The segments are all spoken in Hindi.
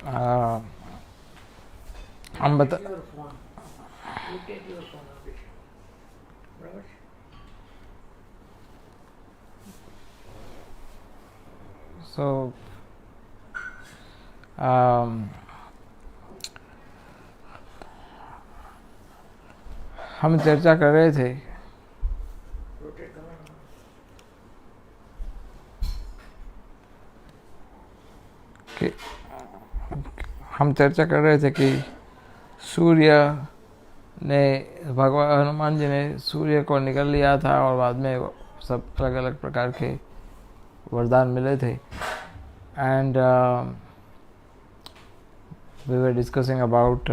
आ, हम बता सो हम चर्चा कर रहे थे कि सूर्य ने भगवान हनुमान जी ने सूर्य को निकल लिया था और बाद में सब अलग अलग प्रकार के वरदान मिले थे. And we were discussing about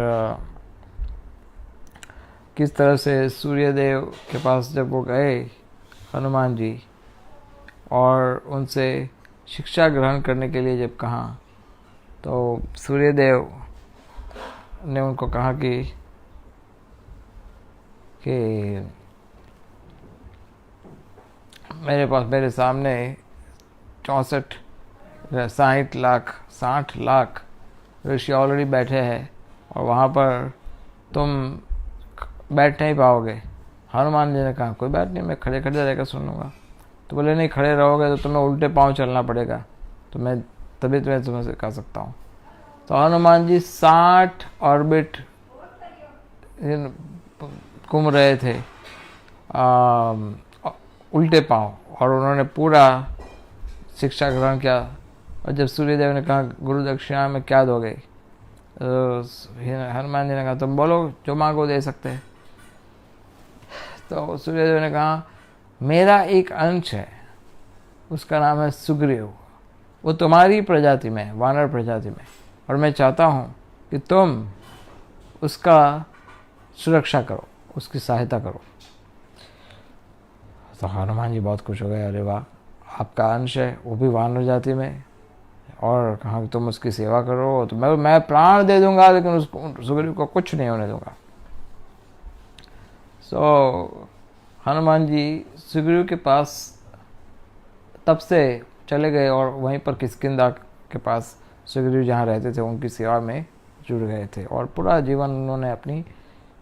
किस तरह से सूर्यदेव के पास जब वो गए हनुमान जी और उनसे शिक्षा ग्रहण करने के लिए जब कहा तो सूर्यदेव ने उनको कहा कि मेरे सामने 60 लाख ऋषि ऑलरेडी बैठे हैं और वहाँ पर तुम बैठ नहीं पाओगे. हनुमान जी ने कहा कोई बात नहीं, मैं खड़े खड़े रहकर सुनूंगा. तो बोले नहीं, खड़े रहोगे तो तुम्हें उल्टे पांव चलना पड़ेगा, तो मैं तभी तुम्हें सिखा सकता हूँ. तो हनुमान जी 60 ऑर्बिट घूम रहे थे उल्टे पांव और उन्होंने पूरा शिक्षा ग्रहण किया. और जब सूर्यदेव ने कहा गुरु दक्षिणा में क्या दोगे, तो हनुमान जी ने कहा तुम बोलो जो मांगो दे सकते हैं. तो सूर्यदेव ने कहा मेरा एक अंश है, उसका नाम है सुग्रीव, वो तुम्हारी प्रजाति में, वानर प्रजाति में, और मैं चाहता हूँ कि तुम उसका सुरक्षा करो, उसकी सहायता करो. तो हनुमान जी बहुत खुश हो गए, अरे वाह, आपका अंश है, वो भी वानर जाति में, और कहा कि तुम उसकी सेवा करो तो मैं प्राण दे दूंगा लेकिन उसको सुग्रीव को कुछ नहीं होने दूंगा. सो हनुमान जी सुग्रीव के पास तब से चले गए और वहीं पर किष्किंधा के पास सुग्रीव जहाँ रहते थे उनकी सेवा में जुड़ गए थे और पूरा जीवन उन्होंने अपनी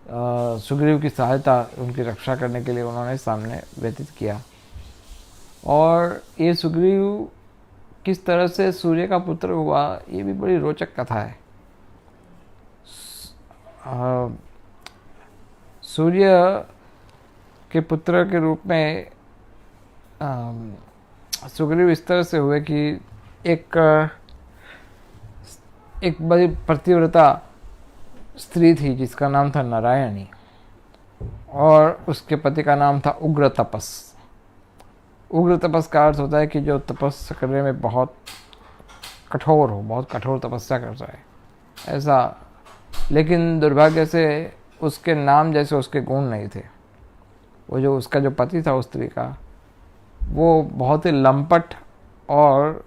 सुग्रीव की सहायता, उनकी रक्षा करने के लिए उन्होंने सामने व्यतीत किया. और ये सुग्रीव किस तरह से सूर्य का पुत्र हुआ, ये भी बड़ी रोचक कथा है. सूर्य के पुत्र के रूप में सुग्रीव इस तरह से हुए कि एक बड़ी पतिव्रता स्त्री थी जिसका नाम था नारायणी और उसके पति का नाम था उग्र तपस. उग्र तपस का अर्थ होता है कि जो तपस्या करने में बहुत कठोर हो, बहुत कठोर तपस्या करता है ऐसा. लेकिन दुर्भाग्य से उसके नाम जैसे उसके गुण नहीं थे. वो जो उसका जो पति था उस स्त्री का, वो बहुत ही लंपट और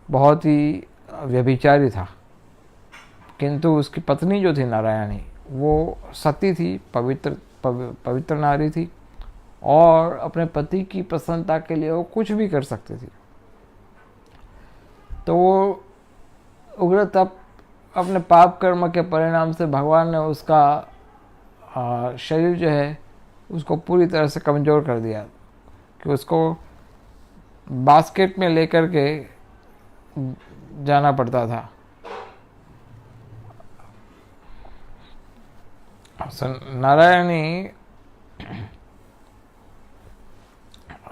बहुत ही व्यभिचारी था. किंतु उसकी पत्नी जो थी नारायणी, वो सती थी, पवित्र नारी थी और अपने पति की प्रसन्नता के लिए वो कुछ भी कर सकती थी. तो वो उग्र तप अपने पाप कर्म के परिणाम से भगवान ने उसका शरीर जो है उसको पूरी तरह से कमज़ोर कर दिया कि उसको बास्केट में लेकर के जाना पड़ता था.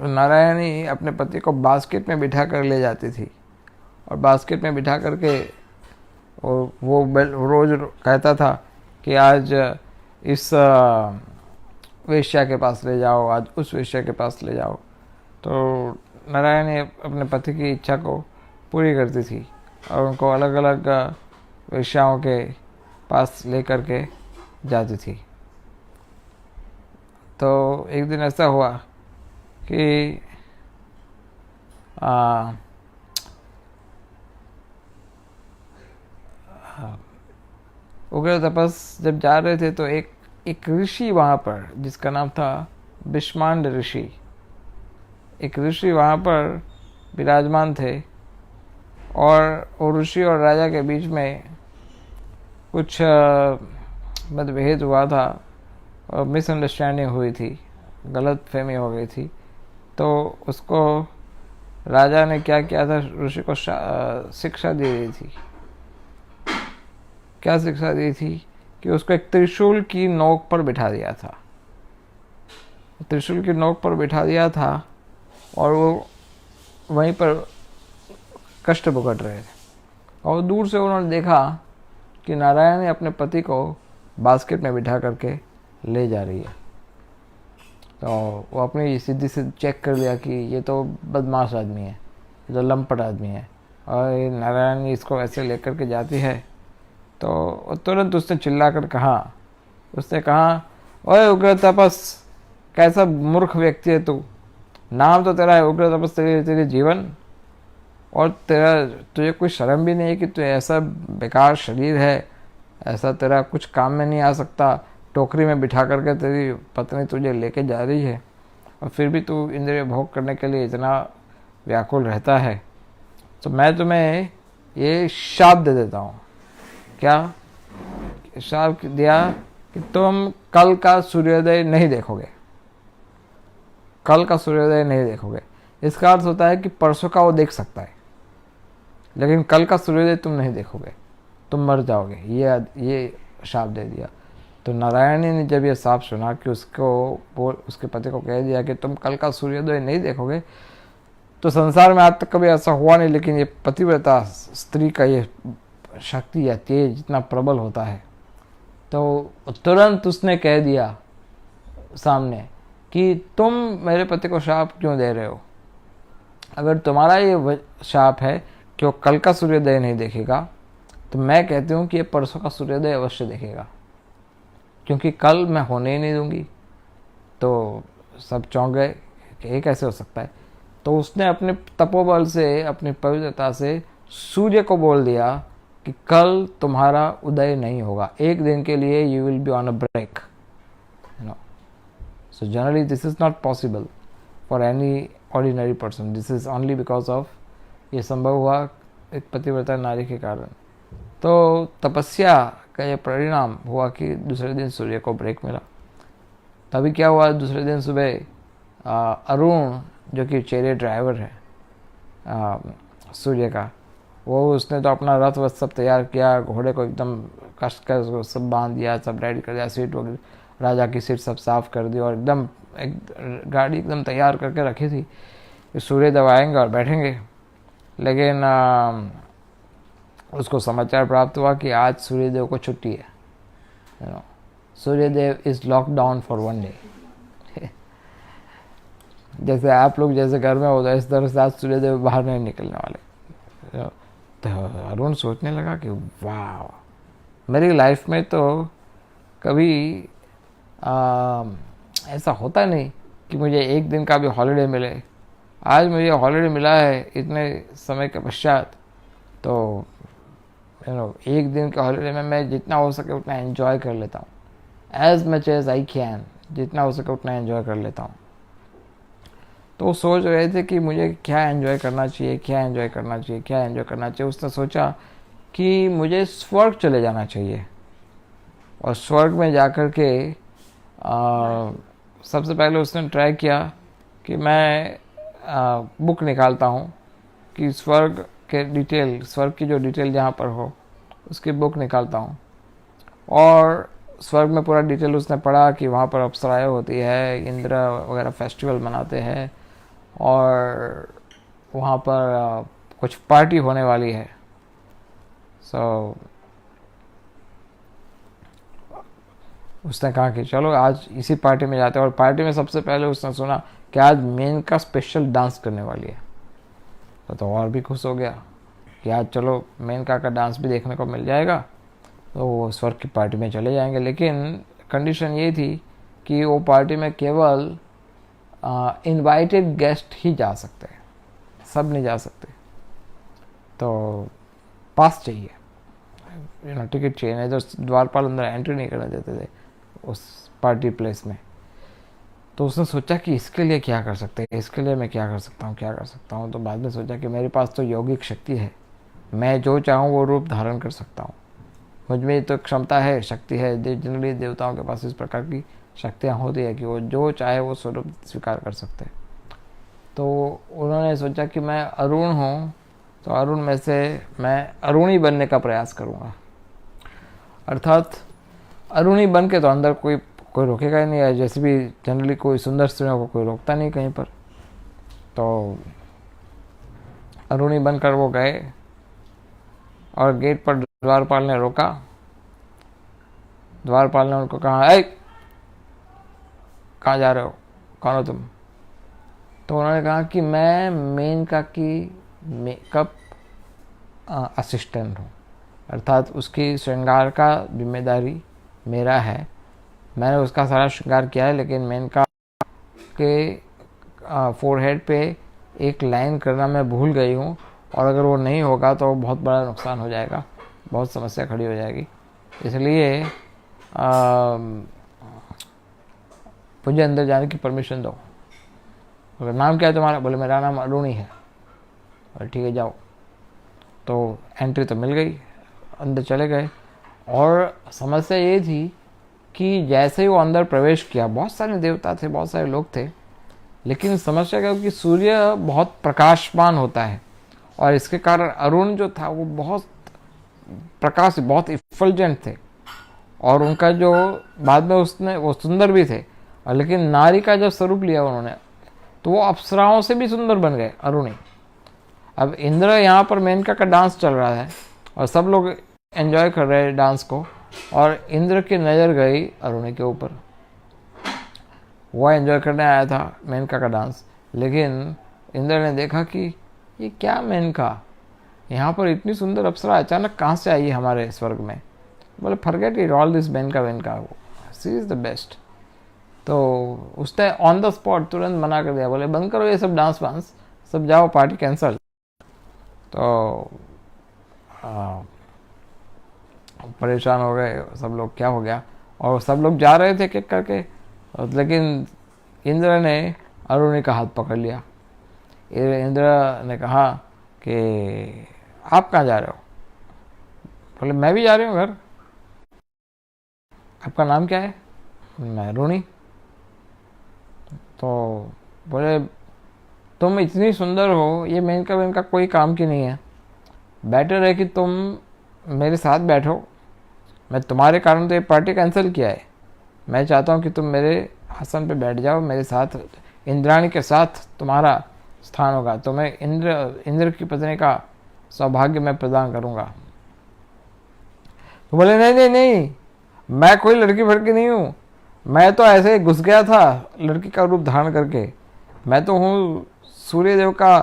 नारायणी अपने पति को बास्केट में बिठा कर ले जाती थी और बास्केट में बिठा करके वो रोज कहता था कि आज इस वेश्या के पास ले जाओ, आज उस वेश्या के पास ले जाओ. तो नारायणी अपने पति की इच्छा को पूरी करती थी और उनको अलग अलग वेश्याओं के पास ले करके जाती थी. तो एक दिन ऐसा हुआ कि उग्र तपस जब जा रहे थे तो एक ऋषि वहाँ पर जिसका नाम था विष्मांड ऋषि, एक ऋषि वहाँ पर विराजमान थे और वो ऋषि और राजा के बीच में कुछ मतभेद हुआ था और मिसअंडरस्टैंडिंग हुई थी, गलत फहमी हो गई थी। तो उसको राजा ने क्या किया था, ऋषि को शिक्षा दे दी थी। क्या शिक्षा दी थी कि उसको एक त्रिशूल की नोक पर बिठा दिया था, त्रिशूल की नोक पर बिठा दिया था और वो वहीं पर कष्ट भुगत रहे थे। और दूर से उन्होंने देखा कि नारायणी अपने पति को बास्केट में बिठा करके ले जा रही है। तो वो अपनी सीधी से चेक कर लिया कि ये तो बदमाश आदमी है, ये तो लंपट आदमी है, और ये नारायणी इसको ऐसे लेकर के जाती है। तो तुरंत उसने चिल्ला कर कहा, उसने कहा, ओए उग्र तपस, कैसा मूर्ख व्यक्ति है तू, नाम तो तेरा है उग्र तपस, तेरे जीवन, और तुझे कोई शर्म भी नहीं है कि तू ऐसा बेकार शरीर है, ऐसा तेरा कुछ काम में नहीं आ सकता, टोकरी में बिठा करके तेरी पत्नी तुझे लेके जा रही है और फिर भी तू इंद्रिय भोग करने के लिए इतना व्याकुल रहता है। तो मैं तुम्हें ये शाप दे देता हूँ। क्या शाप दिया कि तुम कल का सूर्योदय नहीं देखोगे, कल का सूर्योदय नहीं देखोगे। इसका अर्थ होता है कि परसों का वो देख सकता है, लेकिन कल का सूर्योदय तुम नहीं देखोगे, तुम मर जाओगे। ये शाप दे दिया। तो नारायणी ने जब ये शाप सुना कि उसके पति को कह दिया कि तुम कल का सूर्योदय नहीं देखोगे, तो संसार में आज तक कभी ऐसा हुआ नहीं, लेकिन ये पतिव्रता स्त्री का ये शक्ति या तेज इतना प्रबल होता है। तो तुरंत उसने कह दिया सामने कि तुम मेरे पति को शाप क्यों दे रहे हो? अगर तुम्हारा ये शाप है कि वो कल का सूर्योदय नहीं देखेगा, तो मैं कहती हूँ कि ये परसों का सूर्योदय अवश्य देखेगा, क्योंकि कल मैं होने ही नहीं दूंगी। तो सब चौंक गए कि ये कैसे हो सकता है। तो उसने अपने तपोबल से, अपनी पवित्रता से सूर्य को बोल दिया कि कल तुम्हारा उदय नहीं होगा, एक दिन के लिए you will be on a break, you know. So generally this is not possible for any ordinary person, this is only because of, ये संभव हुआ एक पतिव्रता नारी के कारण। तो तपस्या का ये परिणाम हुआ कि दूसरे दिन सूर्य को ब्रेक मिला। तभी क्या हुआ, दूसरे दिन सुबह अरुण, जो कि चेरियट ड्राइवर है सूर्य का, वो उसने तो अपना रथ वथ सब तैयार किया, घोड़े को एकदम कस कर उसको सब बांध दिया, सब रेडी कर दिया, सीट वगैरह, राजा की सीट सब साफ कर दी और एकदम एक गाड़ी एकदम तैयार करके रखी थी कि सूर्यदेव आएंगे और बैठेंगे। लेकिन उसको समाचार प्राप्त हुआ कि आज सूर्यदेव को छुट्टी है, you know, Suryadev is lock down for 1 day. जैसे आप लोग जैसे घर में होता है, इस तरह से आज सूर्यदेव बाहर नहीं निकलने वाले। तो अरुण सोचने लगा कि वाह, मेरी लाइफ में तो कभी ऐसा होता नहीं कि मुझे एक दिन का भी हॉलिडे मिले। आज मुझे हॉलिडे मिला है इतने समय के पश्चात, तो यू नो एक दिन के हॉलिडे में मैं जितना हो सके उतना एंजॉय कर लेता हूँ, as much as I can, जितना हो सके उतना एंजॉय कर लेता हूँ। तो वो सोच रहे थे कि मुझे क्या एंजॉय करना चाहिए, क्या एंजॉय करना चाहिए, क्या एंजॉय करना चाहिए। उसने सोचा कि मुझे स्वर्ग चले जाना चाहिए, और स्वर्ग में जाकर के सबसे पहले उसने ट्राई किया कि मैं बुक निकालता हूँ कि स्वर्ग के डिटेल, स्वर्ग की जो डिटेल जहाँ पर हो उसकी बुक निकालता हूँ। और स्वर्ग में पूरा डिटेल उसने पढ़ा कि वहाँ पर अप्सराएं होती है, इंद्र वगैरह फेस्टिवल मनाते हैं, और वहाँ पर कुछ पार्टी होने वाली है। सो उसने कहा कि चलो आज इसी पार्टी में जाते हैं। और पार्टी में सबसे पहले उसने सुना कि आज मेनका स्पेशल डांस करने वाली है, तो और भी खुश हो गया कि आज चलो मेनका का डांस भी देखने को मिल जाएगा। तो वो स्वर्ग की पार्टी में चले जाएंगे, लेकिन कंडीशन ये थी कि वो पार्टी में केवल इनवाइटेड गेस्ट ही जा सकते हैं, सब नहीं जा सकते। तो पास चाहिए, यू नो, टिकट चाहिए, नहीं तो द्वारपाल अंदर एंट्री नहीं करने देते थे उस पार्टी प्लेस में। तो उसने सोचा कि इसके लिए क्या कर सकते हैं, इसके लिए मैं क्या कर सकता हूँ, क्या कर सकता हूँ। तो बाद में सोचा कि मेरे पास तो यौगिक शक्ति है, मैं जो चाहूँ वो रूप धारण कर सकता हूँ, मुझ में तो क्षमता है, शक्ति है। जनरली देवताओं के पास इस प्रकार की शक्तियाँ होती है कि वो जो चाहे वो स्वरूप स्वीकार कर सकते हैं। तो उन्होंने सोचा कि मैं अरुण हूँ, तो अरुण में से मैं अरुणी बनने का प्रयास करूँगा। अर्थात अरुणी बन के तो अंदर कोई रोकेगा ही नहीं है। जैसे भी जनरली कोई सुंदर स्त्रियों को कोई रोकता नहीं कहीं पर। तो अरुणी बनकर वो गए और गेट पर द्वारपाल ने रोका। द्वारपाल ने उनको कहा, ऐ कहाँ जा रहे हो, कौन हो तुम? तो उन्होंने कहा कि मैं मेनका की मेकअप असिस्टेंट हूँ, अर्थात उसकी श्रृंगार का जिम्मेदारी मेरा है। मैंने उसका सारा श्रृंगार किया है, लेकिन मेनका के फोरहेड पे एक लाइन करना मैं भूल गई हूँ, और अगर वो नहीं होगा तो बहुत बड़ा नुकसान हो जाएगा, बहुत समस्या खड़ी हो जाएगी। इसलिए मुझे अंदर जाने की परमिशन दो। बोले नाम क्या है तुम्हारा? बोले मेरा नाम अरुणी है। बोले ठीक है जाओ। तो एंट्री तो मिल गई, अंदर चले गए। और समस्या ये थी कि जैसे ही वो अंदर प्रवेश किया, बहुत सारे देवता थे, बहुत सारे लोग थे, लेकिन समस्या क्या कि सूर्य बहुत प्रकाशमान होता है, और इसके कारण अरुण जो था वो बहुत प्रकाश, बहुत इफल्जेंट थे। और उनका जो बाद में उसने वो सुंदर भी थे, और लेकिन नारी का जब स्वरूप लिया उन्होंने तो वो अप्सराओं से भी सुंदर बन गए अरुणी। अब इंद्र यहाँ पर मेनका का डांस चल रहा है और सब लोग एंजॉय कर रहे हैं डांस को, और इंद्र की नज़र गई अरुणी के ऊपर। वो एंजॉय करने आया था मेनका का डांस, लेकिन इंद्र ने देखा कि ये क्या मेनका, यहाँ पर इतनी सुंदर अप्सरा अचानक कहाँ से आई हमारे स्वर्ग में। बोले forget it, all this Menaka, वो सी इज़ द बेस्ट। तो उसने ऑन द स्पॉट तुरंत मना कर दिया, बोले बंद करो ये सब डांस वांस, सब जाओ, पार्टी कैंसल। तो परेशान हो गए सब लोग, क्या हो गया, और सब लोग जा रहे थे केक करके, लेकिन इंद्र ने अरुणी का हाथ पकड़ लिया। इंद्र ने कहा कि आप कहाँ जा रहे हो? बोले मैं भी जा रही हूँ घर। आपका नाम क्या है? मैं अरुणी। तो बोले तुम इतनी सुंदर हो, ये मेनका कोई काम की नहीं है, बेटर है कि तुम मेरे साथ बैठो। मैं तुम्हारे कारण तो ये पार्टी कैंसिल किया है, मैं चाहता हूँ कि तुम मेरे आसन पे बैठ जाओ, मेरे साथ, इंद्राणी के साथ तुम्हारा स्थान होगा, तो मैं इंद्र की पत्नी का सौभाग्य मैं प्रदान करूँगा। तो बोले नहीं नहीं नहीं, मैं कोई लड़की फड़की नहीं हूँ, मैं तो ऐसे घुस गया था लड़की का रूप धारण करके, मैं तो हूँ सूर्यदेव का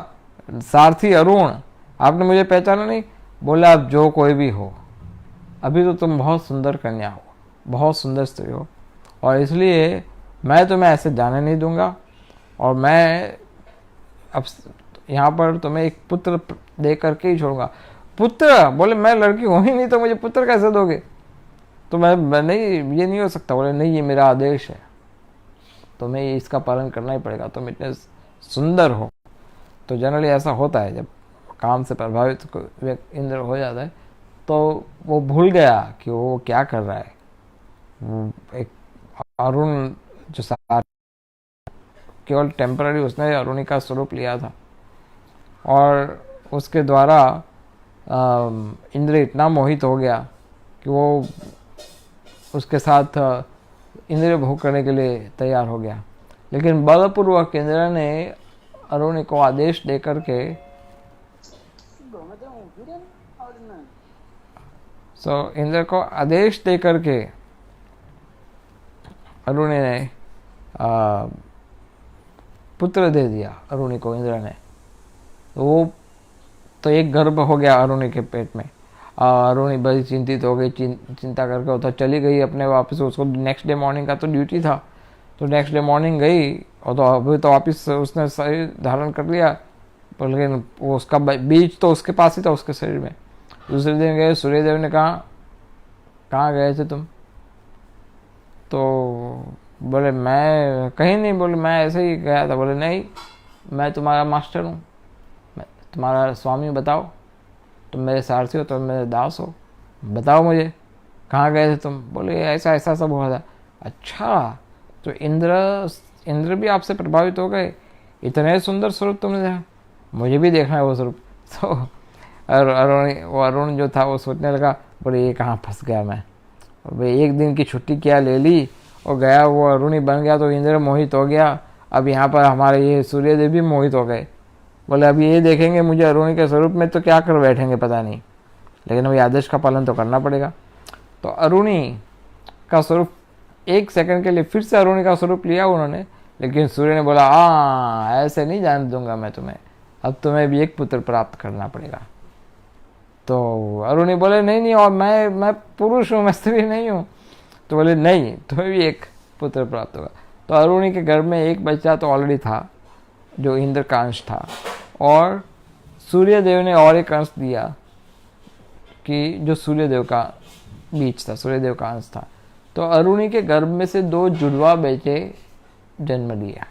सारथी अरुण, आपने मुझे पहचाना नहीं? बोला आप जो कोई भी हो, अभी तो तुम बहुत सुंदर कन्या हो, बहुत सुंदर स्त्री हो, और इसलिए मैं तुम्हें ऐसे जाने नहीं दूंगा, और मैं अब यहाँ पर तुम्हें एक पुत्र दे करके ही छोड़ूंगा। पुत्र? बोले मैं लड़की हूँ ही नहीं, तो मुझे पुत्र कैसे दोगे? तो मैं नहीं, ये नहीं हो सकता। बोले नहीं, ये मेरा आदेश है, तुम्हें इसका पालन करना ही पड़ेगा, तुम इतने सुंदर हो। तो जनरली ऐसा होता है, जब काम से प्रभावित इंद्र हो जाता है तो वो भूल गया कि वो क्या कर रहा है। एक अरुण जो सार, केवल टेम्पररी उसने अरुणी का स्वरूप लिया था, और उसके द्वारा इंद्र इतना मोहित हो गया कि वो उसके साथ इंद्रिय भोग करने के लिए तैयार हो गया। लेकिन बलपूर्वक इंद्र ने अरुणी को आदेश दे करके इंद्र को आदेश दे करके अरुणी ने पुत्र दे दिया अरुणी को इंद्र ने। वो तो एक गर्भ हो गया अरुणी के पेट में। अरुणी बड़ी चिंतित हो गई, चिंता करके वो तो चली गई अपने वापस। उसको नेक्स्ट डे मॉर्निंग का तो ड्यूटी था, तो नेक्स्ट डे मॉर्निंग गई, और तो अभी तो वापस उसने शरीर धारण कर लिया, पर लेकिन वो उसका बीज तो उसके पास ही था उसके शरीर में। दूसरे दिन गए, सूर्यदेव ने कहा कहाँ गए थे तुम? तो बोले मैं कहीं नहीं। बोले मैं ऐसे ही गया था। बोले नहीं, मैं तुम्हारा मास्टर हूँ, मैं तुम्हारा स्वामी, बताओ, तुम मेरे सारथी हो, तुम मेरे दास हो, बताओ मुझे। कहाँ गए थे तुम? बोले ऐसा ऐसा सब हुआ था। अच्छा, तो इंद्र भी आपसे प्रभावित हो गए, इतने सुंदर स्वरूप तुमने देखा, मुझे भी देखना है वो स्वरूप। तो अरुण जो था वो सोचने लगा, बोले ये कहाँ फंस गया मैं, भाई एक दिन की छुट्टी क्या ले ली और गया, वो अरुण ही बन गया, तो इंद्र मोहित हो गया, अब यहाँ पर हमारे ये सूर्यदेव भी मोहित हो गए। बोले अब ये देखेंगे मुझे अरुणी के स्वरूप में तो क्या कर बैठेंगे पता नहीं, लेकिन वही आदेश का पालन तो करना पड़ेगा। तो अरुणी का स्वरूप 1 सेकंड के लिए फिर से अरुणी का स्वरूप लिया उन्होंने, लेकिन सूर्य ने बोला हाँ ऐसे नहीं जाने दूंगा मैं तुम्हें, अब तुम्हें भी एक पुत्र प्राप्त करना पड़ेगा। तो अरुणी बोले नहीं नहीं, और मैं पुरुष हूँ, मैं स्त्री नहीं हूँ। तो बोले नहीं, तुम्हें भी एक पुत्र प्राप्त होगा। तो अरुणी के घर में एक बच्चा तो ऑलरेडी था जो इंद्र का अंश था, और सूर्यदेव ने और एक अंश दिया कि जो सूर्यदेव का बीज था, सूर्यदेव का अंश था। तो अरुणी के गर्भ में से 2 जुड़वा बेटे जन्म लिया।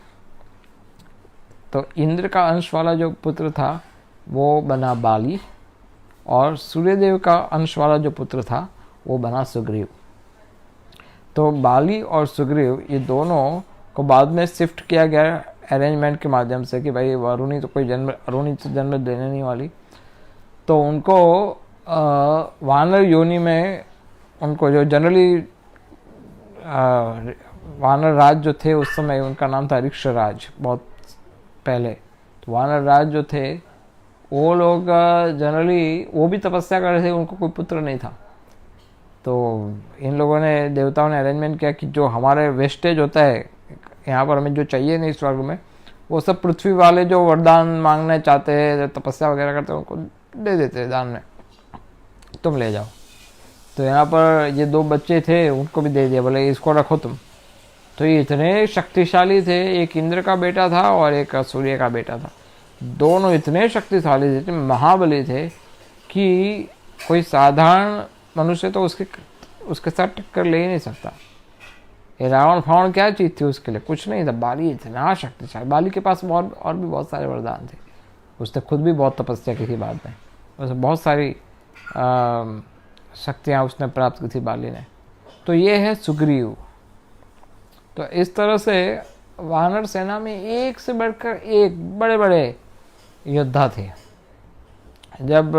तो इंद्र का अंश वाला जो पुत्र था वो बना बाली, और सूर्यदेव का अंश वाला जो पुत्र था वो बना सुग्रीव। तो बाली और सुग्रीव ये दोनों को बाद में शिफ्ट किया गया अरेंजमेंट के माध्यम से कि भाई अरुणी तो जन्म देने नहीं वाली, तो उनको वानर योनि में, उनको जो जनरली वानर राज जो थे उस समय उनका नाम था ऋक्षराज, बहुत पहले। तो वानर राज जो थे वो लोग जनरली वो भी तपस्या कर रहे थे, उनको कोई पुत्र नहीं था। तो इन लोगों ने, देवताओं ने अरेंजमेंट किया कि जो हमारे वेस्टेज होता है यहाँ पर, हमें जो चाहिए नहीं स्वर्ग में, वो सब पृथ्वी वाले जो वरदान मांगना चाहते हैं, तपस्या वगैरह करते हैं, उनको दे देते हैं दान में, तुम ले जाओ। तो यहाँ पर ये 2 बच्चे थे, उनको भी दे दिया, बोले इसको रखो तुम। तो ये इतने शक्तिशाली थे, एक इंद्र का बेटा था और एक सूर्य का बेटा था, दोनों इतने शक्तिशाली थे, इतने महाबली थे कि कोई साधारण मनुष्य तो उसके साथ टक्कर ले ही नहीं सकता। ये रावण फावण क्या चीज़ थी उसके लिए, कुछ नहीं था। बाली इतना शक्तिशाली, बाली के पास और भी बहुत सारे वरदान थे, उसने खुद भी बहुत तपस्या की थी बाद में, उसे बहुत सारी शक्तियाँ उसने प्राप्त की थी बाली ने। तो ये है सुग्रीव। तो इस तरह से वानर सेना में एक से बढ़कर एक बड़े बड़े योद्धा थे। जब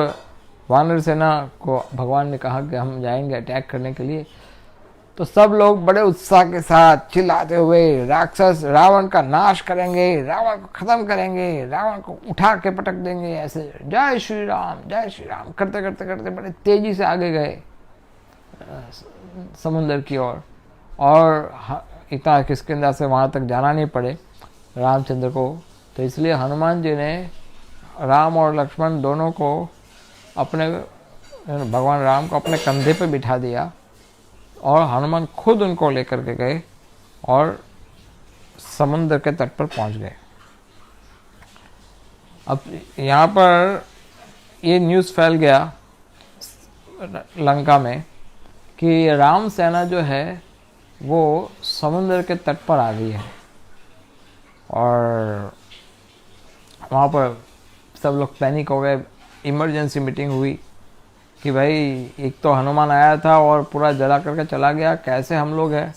वानर सेना को भगवान ने कहा कि हम जाएंगे अटैक करने के लिए, तो सब लोग बड़े उत्साह के साथ चिल्लाते हुए राक्षस रावण का नाश करेंगे, रावण को खत्म करेंगे, रावण को उठा के पटक देंगे, ऐसे जय श्री राम करते करते करते बड़े तेजी से आगे गए समुद्र की ओर। और इतना किष्किंधा से वहाँ तक जाना नहीं पड़े रामचंद्र को, तो इसलिए हनुमान जी ने राम और लक्ष्मण दोनों को अपने, भगवान राम को अपने कंधे पे बिठा दिया, और हनुमान खुद उनको लेकर के गए और समुद्र के तट पर पहुंच गए। अब यहाँ पर ये न्यूज़ फैल गया लंका में कि राम सेना जो है वो समुद्र के तट पर आ गई है, और वहाँ पर सब लोग पैनिक हो गए। इमरजेंसी मीटिंग हुई कि भाई एक तो हनुमान आया था और पूरा जला करके चला गया, कैसे हम लोग हैं,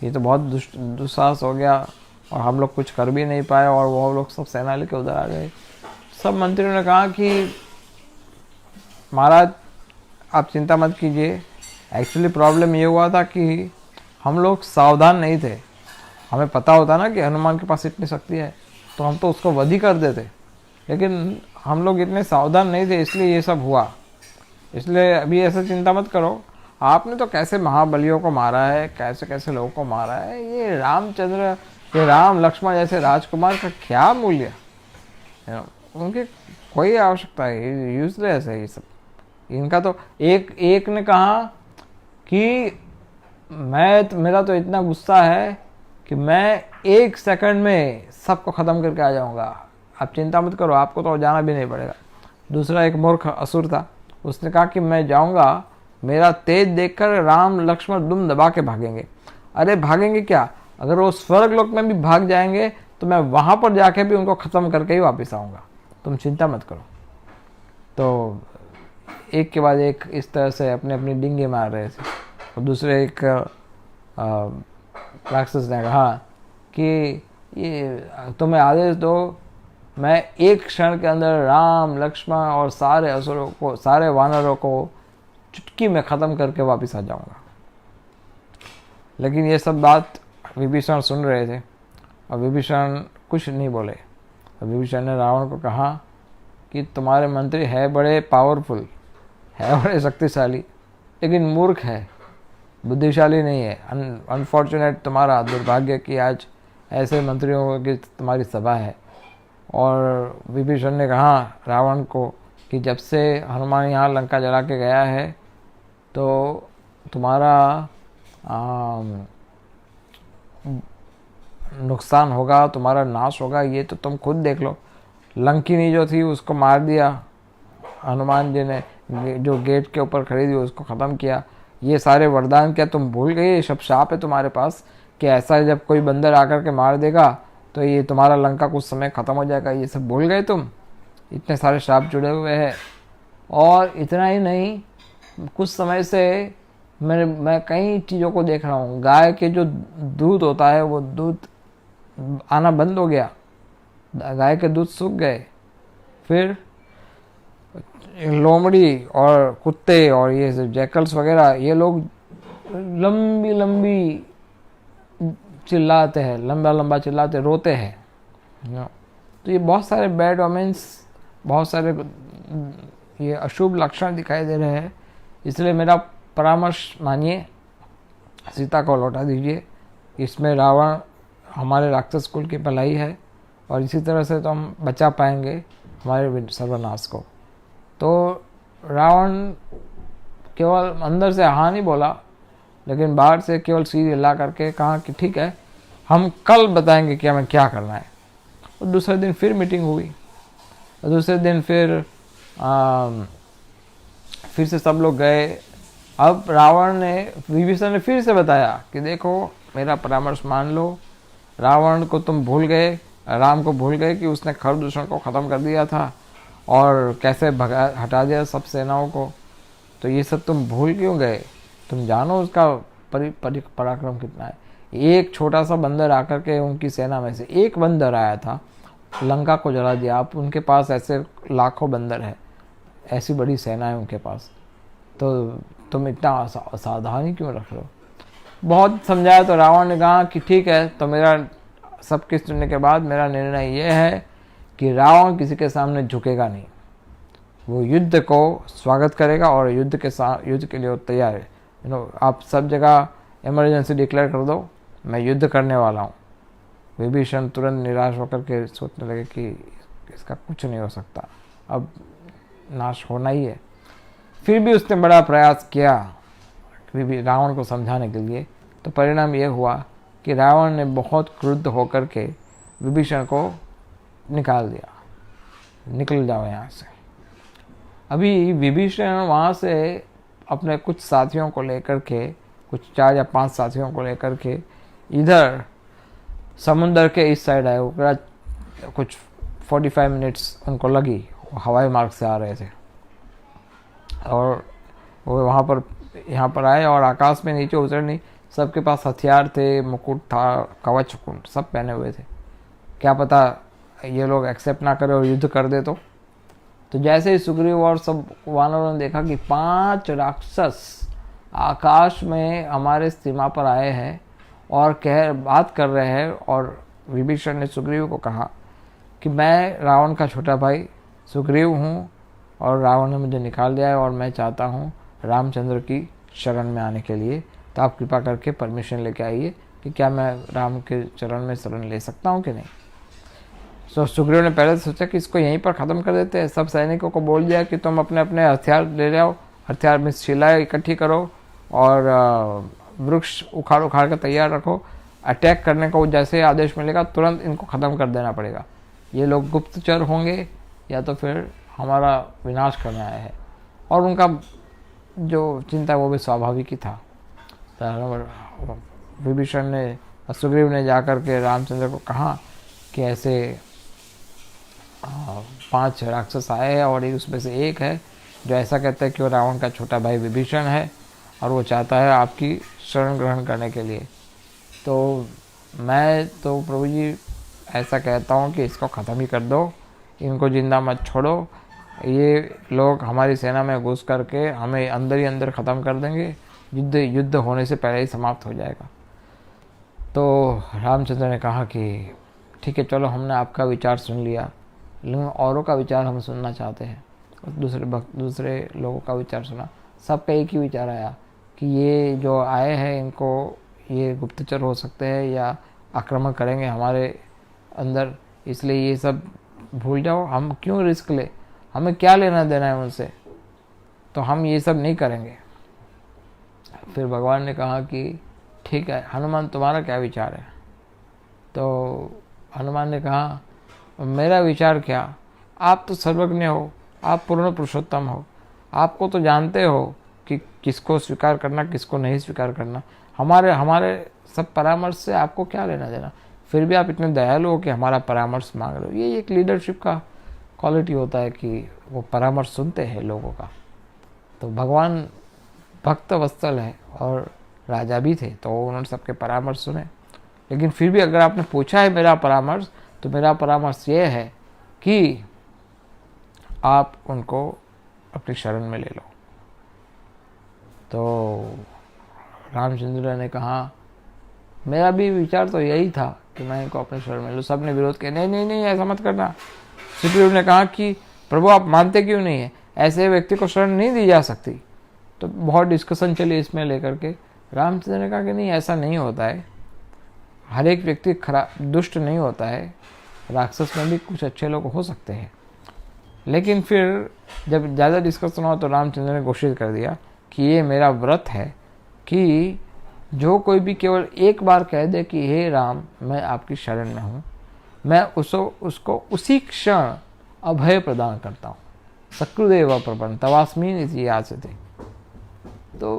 ये तो बहुत दुस्साहस हो गया, और हम लोग कुछ कर भी नहीं पाए, और वो लोग सब सेना लेके उधर आ गए। सब मंत्रियों ने कहा कि महाराज आप चिंता मत कीजिए, एक्चुअली प्रॉब्लम ये हुआ था कि हम लोग सावधान नहीं थे। हमें पता होता ना कि हनुमान के पास इतनी शक्ति है तो हम तो उसको वध ही कर देते, लेकिन हम लोग इतने सावधान नहीं थे, इसलिए ये सब हुआ। इसलिए अभी ऐसा चिंता मत करो, आपने तो कैसे महाबलियों को मारा है, कैसे कैसे लोगों को मारा है, ये रामचंद्र, ये राम लक्ष्मण जैसे राजकुमार का क्या मूल्य, उनकी कोई आवश्यकता है, यूजलेस है ये सब। इनका तो एक ने कहा कि मेरा तो इतना गुस्सा है कि मैं 1 सेकंड में सबको ख़त्म करके आ जाऊंगा, आप चिंता मत करो, आपको तो जाना भी नहीं पड़ेगा। दूसरा एक मूर्ख असुर था, उसने कहा कि मैं जाऊंगा, मेरा तेज देखकर राम लक्ष्मण दुम दबा के भागेंगे। अरे भागेंगे क्या, अगर वो स्वर्ग लोक में भी भाग जाएंगे तो मैं वहाँ पर जाके भी उनको ख़त्म करके ही वापस आऊँगा, तुम चिंता मत करो। तो एक के बाद एक इस तरह से अपने अपनी डींगे मार रहे थे। और दूसरे एक राक्षस ने कहा कि ये तुम्हें आदेश दो, मैं एक क्षण के अंदर राम, लक्ष्मण और सारे असुरों को, सारे वानरों को चुटकी में ख़त्म करके वापस आ जाऊंगा। लेकिन ये सब बात विभीषण सुन रहे थे और विभीषण कुछ नहीं बोले। और विभीषण ने रावण को कहा कि तुम्हारे मंत्री है बड़े पावरफुल, है बड़े शक्तिशाली, लेकिन मूर्ख है, बुद्धिशाली नहीं है। अनफॉर्चुनेट तुम्हारा दुर्भाग्य कि आज ऐसे मंत्रियों की तुम्हारी सभा है। और विभीषण ने कहा रावण को कि जब से हनुमान यहाँ लंका जला के गया है तो तुम्हारा नुकसान होगा, तुम्हारा नाश होगा, ये तो तुम खुद देख लो। लंकिनी जो थी उसको मार दिया हनुमान जी ने, जो गेट के ऊपर खड़ी थी उसको ख़त्म किया। ये सारे वरदान क्या तुम भूल गए? ये सब शाप है तुम्हारे पास कि ऐसा जब कोई बंदर आकर के मार देगा तो ये तुम्हारा लंका कुछ समय ख़त्म हो जाएगा। ये सब भूल गए तुम? इतने सारे शाप जुड़े हुए हैं। और इतना ही नहीं, कुछ समय से मैं कई चीज़ों को देख रहा हूँ। गाय के जो दूध होता है वो दूध आना बंद हो गया, गाय के दूध सूख गए। फिर लोमड़ी और कुत्ते और ये जैकल्स वगैरह, ये लोग लंबी लंबी चिल्लाते हैं, लंबा लंबा चिल्लाते, रोते हैं। तो ये बहुत सारे बैड ओमेंस, बहुत सारे ये अशुभ लक्षण दिखाई दे रहे हैं। इसलिए मेरा परामर्श मानिए, सीता को लौटा दीजिए। इसमें रावण हमारे राक्षस कुल की भलाई है और इसी तरह से तो हम बचा पाएंगे हमारे सर्वनाश को। तो रावण केवल अंदर से हाँ नहीं बोला, लेकिन बाहर से केवल सिर हिला करके कहा कि ठीक है, हम कल बताएंगे कि हमें क्या करना है। और दूसरे दिन फिर मीटिंग हुई और दूसरे दिन फिर से सब लोग गए। अब रावण ने, विभीषण ने फिर से बताया कि देखो मेरा परामर्श मान लो, रावण को तुम भूल गए, राम को भूल गए कि उसने खरदूषण को ख़त्म कर दिया था और कैसे हटा दिया सब सेनाओं को। तो ये सब तुम भूल क्यों गए? तुम जानो उसका पराक्रम कितना है। एक छोटा सा बंदर आकर के उनकी सेना में से एक बंदर आया था, लंका को जला दिया। आप उनके पास ऐसे लाखों बंदर है, ऐसी बड़ी सेना है उनके पास, तो तुम इतना असावधानी क्यों रख रहे हो? बहुत समझाया तो रावण ने कहा कि ठीक है, तो मेरा सब कुछ सुनने के बाद मेरा निर्णय ये है कि रावण किसी के सामने झुकेगा नहीं। वो युद्ध को स्वागत करेगा और युद्ध के लिए तैयार है। आप सब जगह इमरजेंसी डिक्लेयर कर दो, मैं युद्ध करने वाला हूँ। विभीषण तुरंत निराश होकर के सोचने लगे कि इसका कुछ नहीं हो सकता, अब नाश होना ही है। फिर भी उसने बड़ा प्रयास किया रावण को समझाने के लिए। तो परिणाम ये हुआ कि रावण ने बहुत क्रुद्ध होकर के विभीषण को निकाल दिया, निकल जाओ यहाँ से। अभी विभीषण वहाँ से अपने कुछ साथियों को लेकर के, कुछ 4 या 5 साथियों को लेकर के इधर समुंदर के इस साइड आए। वो कुछ 45 मिनट्स उनको लगी, वो हवाई मार्ग से आ रहे थे और वो वहाँ पर यहाँ पर आए और आकाश में नीचे उतरे नहीं। सबके पास हथियार थे, मुकुट था, कवच सब पहने हुए थे। क्या पता ये लोग एक्सेप्ट ना करें और युद्ध कर दे तो जैसे ही सुग्रीव और सब वानरों ने देखा कि 5 राक्षस आकाश में हमारे सीमा पर आए हैं और बात कर रहे हैं, और विभीषण ने सुग्रीव को कहा कि मैं रावण का छोटा भाई सुग्रीव हूँ और रावण ने मुझे निकाल दिया है और मैं चाहता हूँ रामचंद्र की शरण में आने के लिए, तो आप कृपा करके परमिशन लेके आइए कि क्या मैं राम के चरण में शरण ले सकता हूँ कि नहीं। तो सुग्रीव ने पहले सोचा कि इसको यहीं पर ख़त्म कर देते हैं। सब सैनिकों को बोल दिया कि तुम अपने अपने हथियार ले जाओ, हथियार में शिलाएं इकट्ठी करो और वृक्ष उखाड़ कर तैयार रखो। अटैक करने को जैसे आदेश मिलेगा तुरंत इनको ख़त्म कर देना पड़ेगा। ये लोग गुप्तचर होंगे या तो फिर हमारा विनाश करने आए हैं। और उनका जो चिंता वो भी स्वाभाविक ही था। विभीषण ने, सुग्रीव ने जाकर के रामचंद्र को कहा कि ऐसे 5 राक्षस आए हैं और उसमें से एक है जो ऐसा कहता है कि वो रावण का छोटा भाई विभीषण है और वो चाहता है आपकी शरण ग्रहण करने के लिए। तो मैं तो प्रभु जी ऐसा कहता हूँ कि इसको ख़त्म ही कर दो, इनको जिंदा मत छोड़ो, ये लोग हमारी सेना में घुस करके हमें अंदर ही अंदर ख़त्म कर देंगे, युद्ध होने से पहले ही समाप्त हो जाएगा। तो रामचंद्र ने कहा कि ठीक है, चलो हमने आपका विचार सुन लिया, लेकिन औरों का विचार हम सुनना चाहते हैं। दूसरे लोगों का विचार सुना, सबका एक ही विचार आया कि ये जो आए हैं इनको ये गुप्तचर हो सकते हैं या आक्रमण करेंगे हमारे अंदर, इसलिए ये सब भूल जाओ, हम क्यों रिस्क ले, हमें क्या लेना देना है उनसे, तो हम ये सब नहीं करेंगे। फिर भगवान ने कहा कि ठीक है हनुमान, तुम्हारा क्या विचार है? तो हनुमान ने कहा मेरा विचार क्या, आप तो सर्वज्ञ हो, आप पूर्ण पुरुषोत्तम हो, आपको तो जानते हो कि किसको स्वीकार करना किसको नहीं स्वीकार करना, हमारे सब परामर्श से आपको क्या लेना देना, फिर भी आप इतने दयालु हो कि हमारा परामर्श मांग रहे हो। ये एक लीडरशिप का क्वालिटी होता है कि वो परामर्श सुनते हैं लोगों का। तो भगवान भक्त वत्सल है और राजा भी थे, तो उन्होंने सबके परामर्श सुने। लेकिन फिर भी अगर आपने पूछा है मेरा परामर्श, तो मेरा परामर्श ये है कि आप उनको अपनी शरण में ले लो। तो रामचंद्र ने कहा मेरा भी विचार तो यही था कि मैं इनको अपने शरण में लूँ। सब ने विरोध किया, नहीं नहीं नहीं ऐसा मत करना। सुग्रीव ने कहा कि प्रभु आप मानते क्यों नहीं है, ऐसे व्यक्ति को शरण नहीं दी जा सकती। तो बहुत डिस्कशन चली इसमें लेकर के। रामचंद्र ने कहा कि नहीं ऐसा नहीं होता है, हर एक व्यक्ति खराब दुष्ट नहीं होता है, राक्षस में भी कुछ अच्छे लोग हो सकते हैं। लेकिन फिर जब ज़्यादा डिस्कशन हुआ तो रामचंद्र ने घोषित कर दिया कि ये मेरा व्रत है कि जो कोई भी केवल एक बार कह दे कि हे राम मैं आपकी शरण में हूँ, मैं उसको उसी क्षण अभय प्रदान करता हूँ। सकृदेव प्रपन्न तवास्मीन इति याचते। तो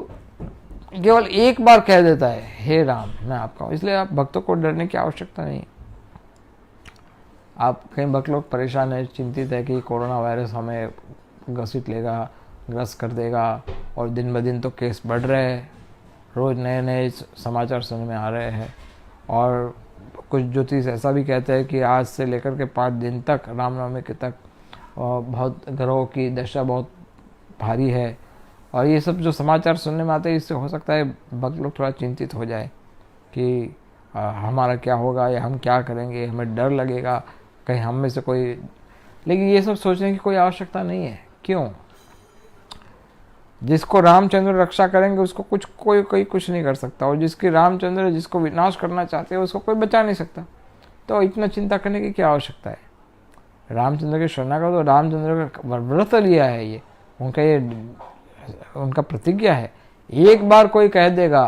केवल एक बार कह देता है हे राम मैं आपका हूँ, इसलिए आप भक्तों को डरने की आवश्यकता नहीं। आप कई भक्त लोग परेशान है, चिंतित है कि कोरोना वायरस हमें घसीट लेगा, ग्रस्त कर देगा, और दिन ब दिन तो केस बढ़ रहे हैं, रोज़ नए नए समाचार सुनने में आ रहे हैं। और कुछ ज्योतिष ऐसा भी कहते हैं कि आज से लेकर के 5 दिन तक रामनवमी के तक बहुत ग्रहों की दशा बहुत भारी है। और ये सब जो समाचार सुनने में आते हैं, इससे हो सकता है भक्त लोग थोड़ा चिंतित हो जाए कि हमारा क्या होगा या हम क्या करेंगे, हमें डर लगेगा कहीं हम में से कोई। लेकिन ये सब सोचने की कोई आवश्यकता नहीं है। क्यों? जिसको रामचंद्र रक्षा करेंगे उसको कोई कुछ नहीं कर सकता, और जिसकी रामचंद्र जिसको विनाश करना चाहते हैं उसको कोई बचा नहीं सकता। तो इतना चिंता करने की क्या आवश्यकता है? रामचंद्र की शरणागत, तो रामचंद्र का व्रत लिया है, ये उनका प्रतिज्ञा है। एक बार कोई कह देगा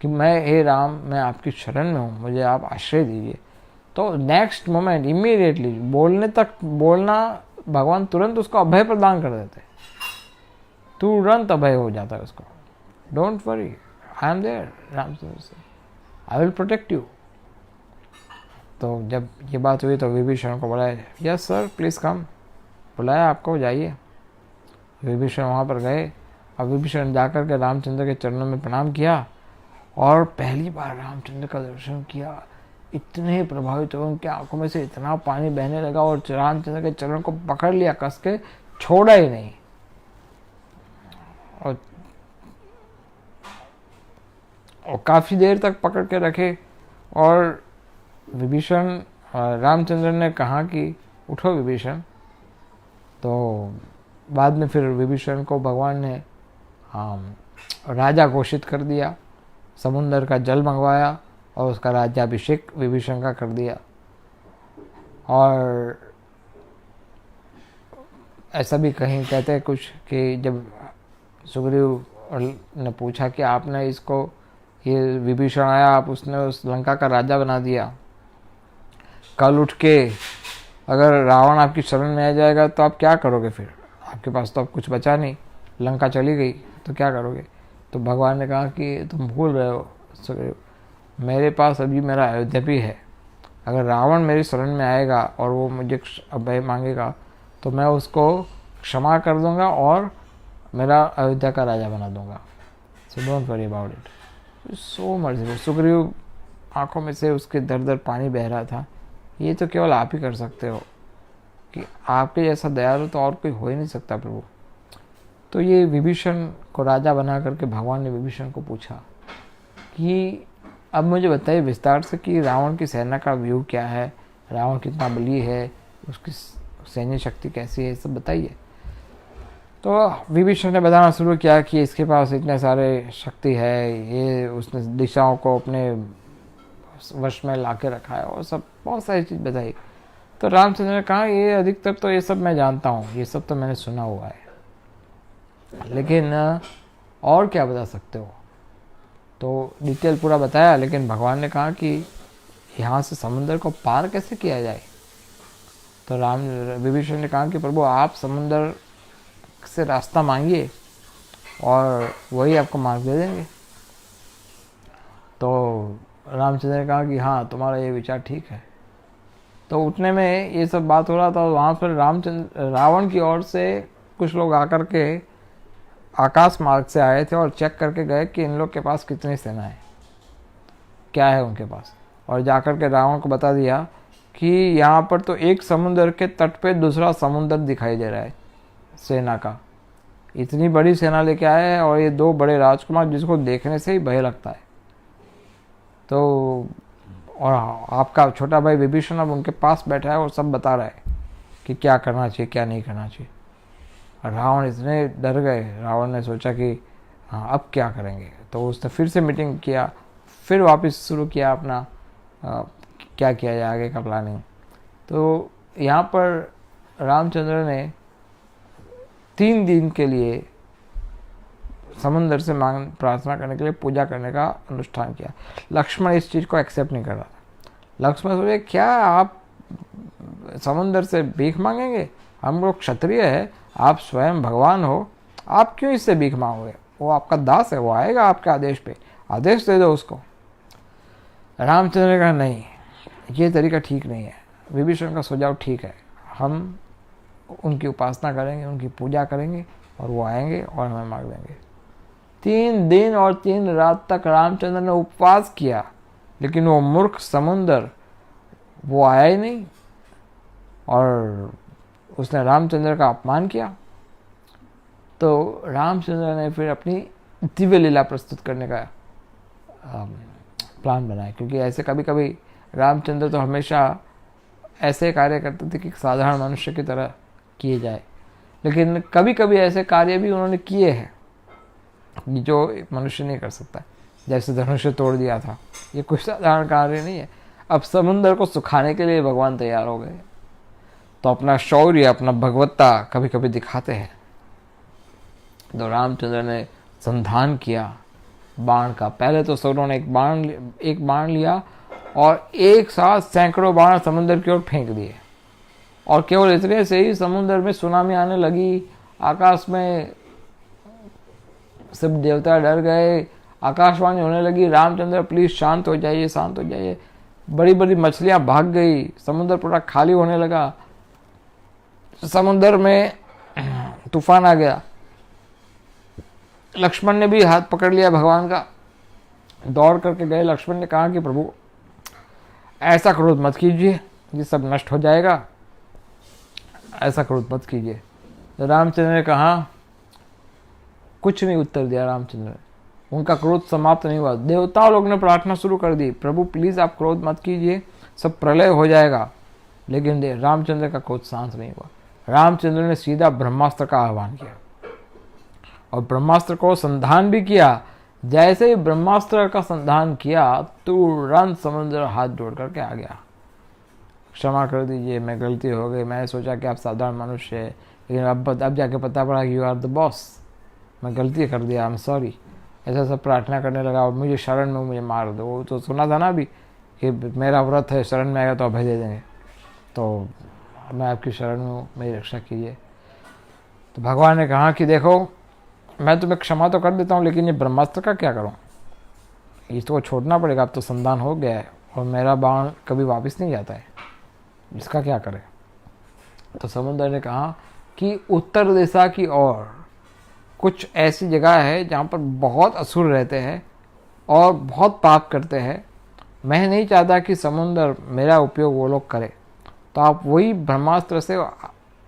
कि मैं हे राम मैं आपकी शरण में हूँ, मुझे आप आश्रय दीजिए, तो नेक्स्ट मोमेंट इमीडिएटली बोलना भगवान तुरंत उसको अभय प्रदान कर देते हैं, तुरंत अभय हो जाता है उसको। Don't worry, I am there, Ramchandra से आई विल प्रोटेक्ट यू। तो जब ये बात हुई तो विभीषण को बुलाया, यस सर प्लीज़ कम, बुलाया आपको, जाइए। विभीषण वहाँ पर गए। अब विभीषण जाकर के रामचंद्र के चरणों में प्रणाम किया, और पहली बार रामचंद्र का दर्शन किया, इतने प्रभावित हुए, उनके आंखों में से इतना पानी बहने लगा, और रामचंद्र के चरण को पकड़ लिया कस के, छोड़ा ही नहीं। और काफ़ी देर तक पकड़ के रखे। और विभीषण रामचंद्र ने कहा कि उठो विभीषण। तो बाद में फिर विभीषण को भगवान ने राजा घोषित कर दिया, समुंदर का जल मंगवाया और उसका राज्याभिषेक विभीषण का कर दिया। और ऐसा भी कहीं कहते हैं कुछ कि जब सुग्रीव ने पूछा कि आपने इसको, ये विभीषण आया, आप उसने उस लंका का राजा बना दिया, कल उठ के अगर रावण आपकी शरण में आ जाएगा तो आप क्या करोगे? फिर आपके पास तो अब कुछ बचा नहीं, लंका चली गई, तो क्या करोगे? तो भगवान ने कहा कि तुम भूल रहे हो सुग्रीव, मेरे पास अभी मेरा अयोध्या भी है। अगर रावण मेरी शरण में आएगा और वो मुझे अभय मांगेगा तो मैं उसको क्षमा कर दूंगा और मेरा अयोध्या का राजा बना दूंगा, so don't worry about it. So merciful. Sugriva आंखों में से उसके दर दर पानी बह रहा था। ये तो केवल आप ही कर सकते हो, कि आपके जैसा दयालु तो और कोई हो ही नहीं सकता प्रभु। तो ये विभीषण को राजा बना करके भगवान ने विभीषण को पूछा कि अब मुझे बताइए विस्तार से कि रावण की सेना का व्यू क्या है, रावण कितना बली है, उसकी सैन्य शक्ति कैसी है, सब बताइए। तो विभीषण ने बताना शुरू किया कि इसके पास इतने सारे शक्ति है, ये उसने दिशाओं को अपने वश में ला के रखा है, और सब बहुत सारी चीज़ बताई। तो रामचंद्र ने कहा ये अधिकतर तो ये सब मैं जानता हूँ, ये सब तो मैंने सुना हुआ है, लेकिन और क्या बता सकते हो। तो डिटेल पूरा बताया, लेकिन भगवान ने कहा कि यहाँ से समुद्र को पार कैसे किया जाए। तो विभीषण ने कहा कि प्रभु आप समुद्र से रास्ता मांगिए और वही आपको मार्ग दे देंगे। तो रामचंद्र ने कहा कि हाँ तुम्हारा ये विचार ठीक है। तो उठने में ये सब बात हो रहा था, वहाँ पर रावण की ओर से कुछ लोग आकर के आकाश मार्ग से आए थे और चेक करके गए कि इन लोग के पास कितनी सेना है, क्या है उनके पास, और जाकर के रावण को बता दिया कि यहाँ पर तो एक समुद्र के तट पे दूसरा समुद्र दिखाई दे रहा है सेना का। इतनी बड़ी सेना लेके आए हैं और ये दो बड़े राजकुमार जिसको देखने से ही भय लगता है। तो और आपका छोटा भाई विभीषण अब उनके पास बैठा है और सब बता रहा है कि क्या करना चाहिए क्या नहीं करना चाहिए। और रावण इतने डर गए, रावण ने सोचा कि हाँ अब क्या करेंगे। तो उसने फिर से मीटिंग किया, फिर वापस शुरू किया अपना क्या किया जाए आगे का प्लानिंग। तो यहाँ पर रामचंद्र ने 3 दिन के लिए समुद्र से प्रार्थना करने के लिए पूजा करने का अनुष्ठान किया। लक्ष्मण इस चीज़ को एक्सेप्ट नहीं कर रहा था। लक्ष्मण सोचे क्या आप समुद्र से भीख मांगेंगे, हम लोग क्षत्रिय है, आप स्वयं भगवान हो, आप क्यों इससे भीख मांगोगे, वो आपका दास है, वो आएगा आपके आदेश पे, आदेश दे दो उसको। रामचंद्र ने कहा नहीं ये तरीका ठीक नहीं है, विभीषण का सुझाव ठीक है, हम उनकी उपासना करेंगे, उनकी पूजा करेंगे और वो आएंगे और हमें मार देंगे। 3 दिन और 3 रात तक रामचंद्र ने उपवास किया, लेकिन वो मूर्ख समुद्र वो आया ही नहीं और उसने रामचंद्र का अपमान किया। तो रामचंद्र ने फिर अपनी दिव्य लीला प्रस्तुत करने का प्लान बनाया, क्योंकि ऐसे कभी कभी रामचंद्र तो हमेशा ऐसे कार्य करते थे कि साधारण मनुष्य की तरह किए जाए, लेकिन कभी कभी ऐसे कार्य भी उन्होंने किए हैं जो मनुष्य नहीं कर सकता। जैसे धनुष तोड़ दिया था, ये कोई साधारण कार्य नहीं है। अब समुद्र को सुखाने के लिए भगवान तैयार हो गए, तो अपना शौर्य अपना भगवत्ता कभी कभी दिखाते हैं। तो रामचंद्र ने संधान किया बाण का। पहले तो सौरों ने एक बाण लिया और एक साथ सैकड़ों बाण समुद्र की ओर फेंक दिए, और केवल इतने से ही समुद्र में सुनामी आने लगी। आकाश में सब देवता डर गए, आकाशवाणी होने लगी, रामचंद्र प्लीज शांत हो जाइए, शांत हो जाइए। बड़ी बड़ी मछलियां भाग गई, समुद्र पूरा खाली होने लगा, समुद्र में तूफान आ गया। लक्ष्मण ने भी हाथ पकड़ लिया भगवान का, दौड़ करके गए। लक्ष्मण ने कहा कि प्रभु ऐसा क्रोध मत कीजिए, ये सब नष्ट हो जाएगा, ऐसा क्रोध मत कीजिए। तो रामचंद्र ने कहा, कुछ नहीं उत्तर दिया रामचंद्र ने, उनका क्रोध समाप्त नहीं हुआ। देवताओं लोग ने प्रार्थना शुरू कर दी, प्रभु प्लीज आप क्रोध मत कीजिए, सब प्रलय हो जाएगा, लेकिन रामचंद्र का क्रोध शांत नहीं हुआ। रामचंद्र ने सीधा ब्रह्मास्त्र का आह्वान किया और ब्रह्मास्त्र को संधान भी किया। जैसे ही ब्रह्मास्त्र का संधान किया तुरंत समुद्र हाथ जोड़ करके आ गया, क्षमा कर दीजिए, मैं गलती हो गई, मैंने सोचा कि आप साधारण मनुष्य है, लेकिन अब जाके पता पड़ा कि यू आर द बॉस, मैं गलती कर दिया, आई एम सॉरी। ऐसा सब प्रार्थना करने लगा और मुझे शरण में मुझे मार दो। वो तो सुना था ना अभी कि मेरा व्रत है, शरण में आएगा तो अभय दे देंगे, तो मैं आपकी शरण में हूँ, मेरी रक्षा कीजिए। तो भगवान ने कहा कि देखो मैं तुम्हें क्षमा तो कर देता हूँ, लेकिन ये ब्रह्मास्त्र का क्या करूँ, इसको छोड़ना पड़ेगा, अब तो संधान हो गया है और मेरा बाण कभी वापस नहीं जाता है, इसका क्या करें। तो समुद्र ने कहा कि उत्तर दिशा की ओर कुछ ऐसी जगह है जहाँ पर बहुत असुर रहते हैं और बहुत पाप करते हैं। मैं नहीं चाहता कि समुद्र मेरा उपयोग वो लोग करे, तो आप वही ब्रह्मास्त्र से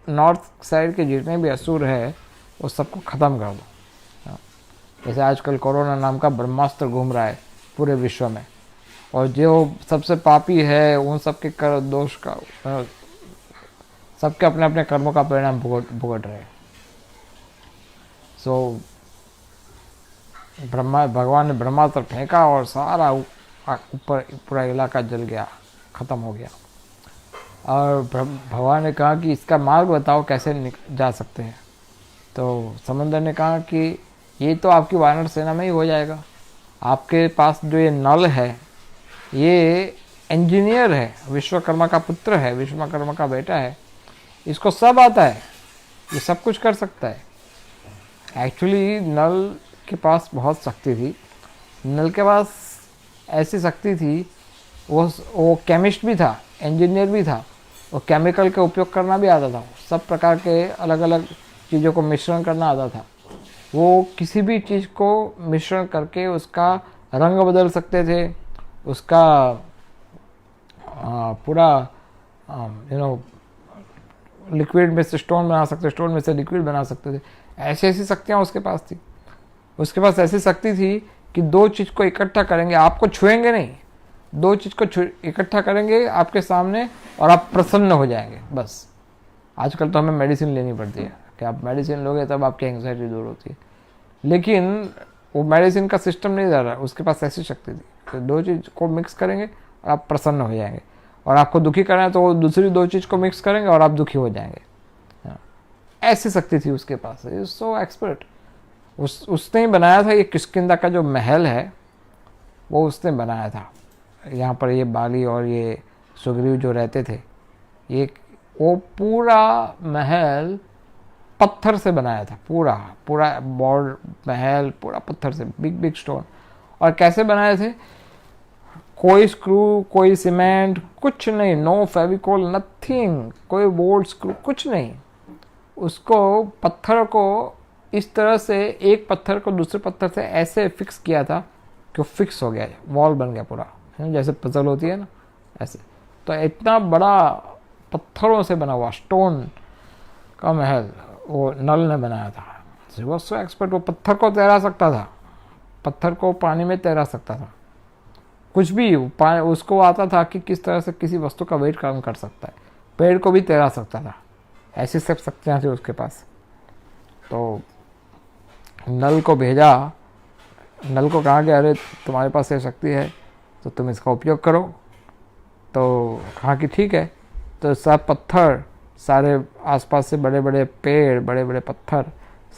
नॉर्थ साइड के जितने भी असुर है वो सबको ख़त्म कर दो। जैसे आजकल कोरोना नाम का ब्रह्मास्त्र घूम रहा है पूरे विश्व में, और जो सबसे पापी है उन सबके कर दोष का सबके अपने अपने कर्मों का परिणाम भुगत रहे हैं। सो भगवान ने ब्रह्मास्त्र फेंका और सारा ऊपर पूरा इलाका जल गया, ख़त्म हो गया। और भगवान ने कहा कि इसका मार्ग बताओ कैसे जा सकते हैं। तो समुद्र ने कहा कि ये तो आपकी वानर सेना में ही हो जाएगा। आपके पास जो ये नल है ये इंजीनियर है, विश्वकर्मा का पुत्र है, विश्वकर्मा का बेटा है, इसको सब आता है, ये सब कुछ कर सकता है। एक्चुअली नल के पास बहुत शक्ति थी। नल के पास ऐसी शक्ति थी, वो केमिस्ट भी था, इंजीनियर भी था, वो केमिकल का उपयोग करना भी आता था, सब प्रकार के अलग अलग चीज़ों को मिश्रण करना आता था। वो किसी भी चीज़ को मिश्रण करके उसका रंग बदल सकते थे, उसका पूरा लिक्विड में से स्टोन बना सकते, स्टोन में से लिक्विड बना सकते थे। ऐसी ऐसी शक्तियाँ उसके पास थी। उसके पास ऐसी शक्ति थी कि दो चीज़ को इकट्ठा करेंगे, आपको छुएंगे नहीं, दो चीज़ को इकट्ठा करेंगे आपके सामने और आप प्रसन्न हो जाएंगे। बस आजकल तो हमें मेडिसिन लेनी पड़ती है कि आप मेडिसिन लोगे तब आपकी एंग्जाइटी दूर होती है, लेकिन वो मेडिसिन का सिस्टम नहीं जा रहा, उसके पास ऐसी शक्ति थी कि दो चीज़ को मिक्स करेंगे और आप प्रसन्न हो जाएंगे, और आपको दुखी करना है तो वो दूसरी दो चीज़ को मिक्स करेंगे और आप दुखी हो जाएंगे। ऐसी शक्ति थी उसके पास। सो एक्सपर्ट। उसने ही बनाया था ये किष्किंधा का जो महल है, वो उसने बनाया था। यहाँ पर ये बाली और ये सुग्रीव जो रहते थे, ये वो पूरा महल पत्थर से बनाया था, पूरा बोर्ड महल पूरा पत्थर से, बिग बिग स्टोन। और कैसे बनाए थे? कोई स्क्रू, कोई सीमेंट, कुछ नहीं, नो फेविकोल, नथिंग, कोई बोल्ट स्क्रू, कुछ नहीं। उसको पत्थर को इस तरह से, एक पत्थर को दूसरे पत्थर से ऐसे फिक्स किया था कि वो फिक्स हो गया, वॉल बन गया पूरा, जैसे पजल होती है ना, ऐसे। तो इतना बड़ा पत्थरों से बना हुआ स्टोन का महल वो नल ने बनाया था। वो सो एक्सपर्ट। वो पत्थर को तैरा सकता था, पत्थर को पानी में तैरा सकता था, कुछ भी उसको आता था कि किस तरह से किसी वस्तु का वेट कम कर सकता है, पेड़ को भी तैरा सकता था। ऐसी सब शक्तियाँ थी उसके पास। तो नल को भेजा, नल को कहा कि अरे तुम्हारे पास ये शक्ति है तो तुम इसका उपयोग करो। तो कहा कि ठीक है। तो सब पत्थर, सारे आसपास से बड़े बड़े पेड़, बड़े बड़े पत्थर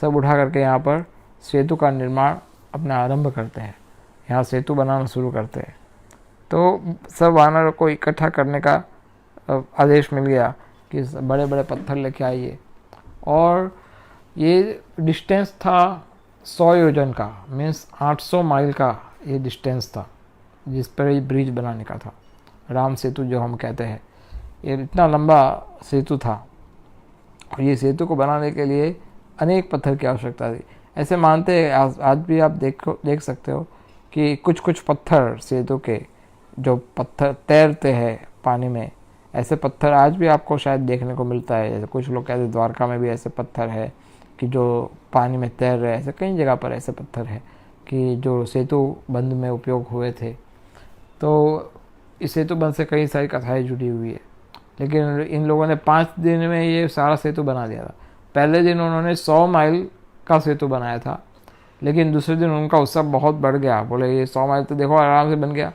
सब उठा करके यहाँ पर सेतु का निर्माण अपना आरंभ करते हैं, यहाँ सेतु बनाना शुरू करते हैं। तो सब वानरों को इकट्ठा करने का आदेश मिल गया कि बड़े बड़े पत्थर लेके आइए। और ये डिस्टेंस था 100 योजन का, मीन्स 800 माइल का ये डिस्टेंस था जिस पर ये ब्रिज बनाने का था, राम सेतु जो हम कहते हैं। ये इतना लंबा सेतु था और ये सेतु को बनाने के लिए अनेक पत्थर की आवश्यकता थी। ऐसे मानते हैं, आज भी आप देख सकते हो कि कुछ कुछ पत्थर सेतु के, जो पत्थर तैरते हैं पानी में, ऐसे पत्थर आज भी आपको शायद देखने को मिलता है। जैसे कुछ लोग कहते हैं द्वारका में भी ऐसे पत्थर है कि जो पानी में तैर रहे हैं। ऐसे कई जगह पर ऐसे पत्थर हैं कि जो सेतु बंध में उपयोग हुए थे। तो इस सेतु बंध से कई सारी कथाएं जुड़ी हुई है, लेकिन इन लोगों ने 5 दिन में ये सारा सेतु बना दिया था। पहले दिन उन्होंने 100 माइल का सेतु बनाया था, लेकिन दूसरे दिन उनका उत्साह बहुत बढ़ गया। बोले ये 100 माइल तो देखो आराम से बन गया,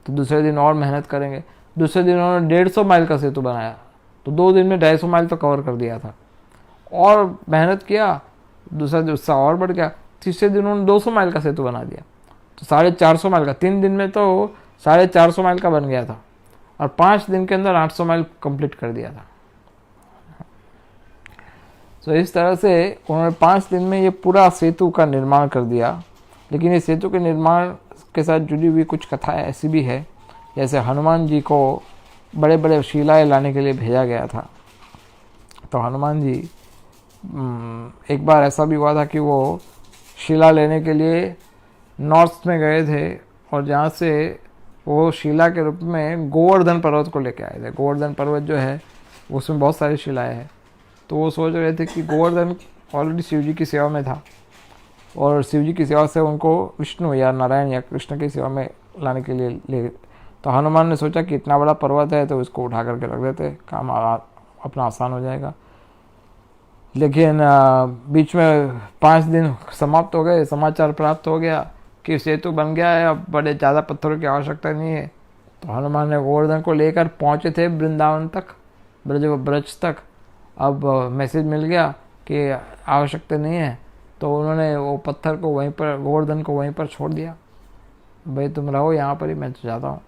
तो दूसरे दिन और मेहनत करेंगे। दूसरे दिन उन्होंने 150 माइल का सेतु बनाया, तो 2 दिन में 250 माइल तो कवर कर दिया था। और मेहनत किया, दूसरा दिन उत्साह और बढ़ गया। तीसरे दिन उन्होंने 200 माइल का सेतु बना दिया, तो 450 माइल का। 3 दिन में तो 450 माइल का बन गया था, और 5 दिन के अंदर 800 माइल कंप्लीट कर दिया था। तो इस तरह से उन्होंने 5 दिन में ये पूरा सेतु का निर्माण कर दिया। लेकिन इस सेतु के निर्माण के साथ जुड़ी हुई कुछ कथाएं ऐसी भी है, जैसे हनुमान जी को बड़े बड़े शिलाएं लाने के लिए भेजा गया था। तो हनुमान जी एक बार ऐसा भी हुआ था कि वो शिला लेने के लिए नॉर्थ में गए थे और जहाँ से वो शिला के रूप में गोवर्धन पर्वत को लेके आए थे। गोवर्धन पर्वत जो है उसमें बहुत सारी शिलाएं हैं। तो वो सोच रहे थे कि गोवर्धन ऑलरेडी शिव जी की सेवा में था और शिव जी की सेवा से उनको विष्णु या नारायण या कृष्ण की सेवा में लाने के लिए ले। तो हनुमान ने सोचा कि इतना बड़ा पर्वत है तो इसको उठा करके रख देते, काम अपना आसान हो जाएगा। लेकिन बीच में 5 दिन समाप्त हो गए, समाचार प्राप्त हो गया कि सेतु बन गया है, अब बड़े ज़्यादा पत्थरों की आवश्यकता नहीं है। तो हनुमान ने गोवर्धन को लेकर पहुँचे थे वृंदावन तक, ब्रज तक। अब मैसेज मिल गया कि आवश्यकता नहीं है, तो उन्होंने वो पत्थर को वहीं पर, गोवर्धन को वहीं पर छोड़ दिया, भाई तुम रहो यहाँ पर ही, मैं तो जाता हूँ।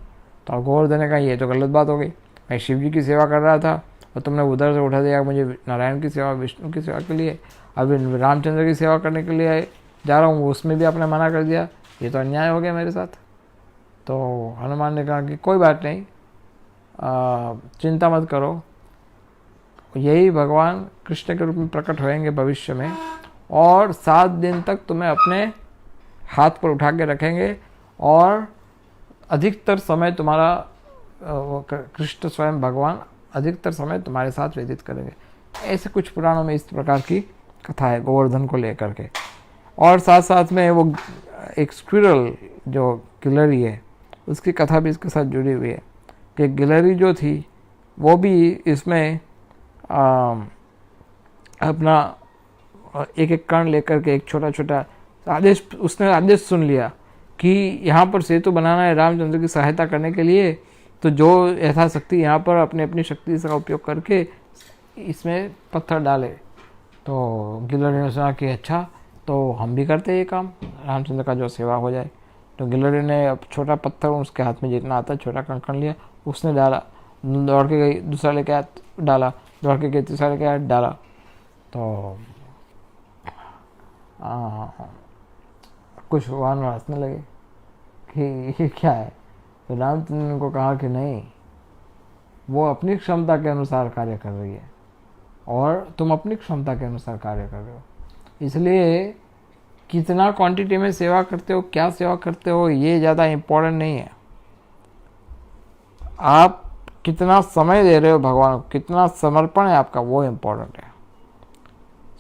तो गोवर्धन ने कहा ये तो गलत बात हो गई, मैं शिव जी की सेवा कर रहा था और तुमने उधर से उठा दिया मुझे नारायण की सेवा, विष्णु की सेवा के लिए, अभी रामचंद्र की सेवा करने के लिए जा रहा हूँ, उसमें भी आपने मना कर दिया, ये तो अन्याय हो गया मेरे साथ। तो हनुमान ने कहा कि कोई बात नहीं, चिंता मत करो, यही भगवान कृष्ण के रूप में प्रकट होएंगे भविष्य में और 7 दिन तक तुम्हें अपने हाथ पर उठा के रखेंगे और अधिकतर समय तुम्हारा कृष्ण स्वयं भगवान अधिकतर समय तुम्हारे साथ व्यतीत करेंगे। ऐसे कुछ पुराणों में इस प्रकार की कथा है गोवर्धन को लेकर के। और साथ साथ में वो एक स्क्विरल जो गिलहरी है उसकी कथा भी इसके साथ जुड़ी हुई है कि गिलहरी जो थी वो भी इसमें अपना एक कण लेकर के एक छोटा छोटा उसने आदेश सुन लिया कि यहाँ पर सेतु बनाना है रामचंद्र की सहायता करने के लिए, तो जो यथाशक्ति यहाँ पर अपनी अपनी शक्ति का उपयोग करके इसमें पत्थर डाले। तो गिलहरी ने सोचा कि अच्छा तो हम भी करते ये काम, रामचंद्र का जो सेवा हो जाए। तो गिलहरी ने अब छोटा पत्थर उसके हाथ में जितना आता है छोटा कंकड़ लिया, उसने डाला, दौड़ के गई, दूसरा लेके आया डाला, दौड़ के गई, तीसरा लेके आया डाला। तो कुछ भगवान हंसने लगे कि ये क्या है। तो रामचंद्र को कहा कि नहीं, वो अपनी क्षमता के अनुसार कार्य कर रही है और तुम अपनी क्षमता के अनुसार कार्य कर रहे हो, इसलिए कितना क्वांटिटी में सेवा करते हो, क्या सेवा करते हो, ये ज़्यादा इम्पोर्टेंट नहीं है। आप कितना समय दे रहे हो भगवान को, कितना समर्पण है आपका, वो इम्पोर्टेंट है।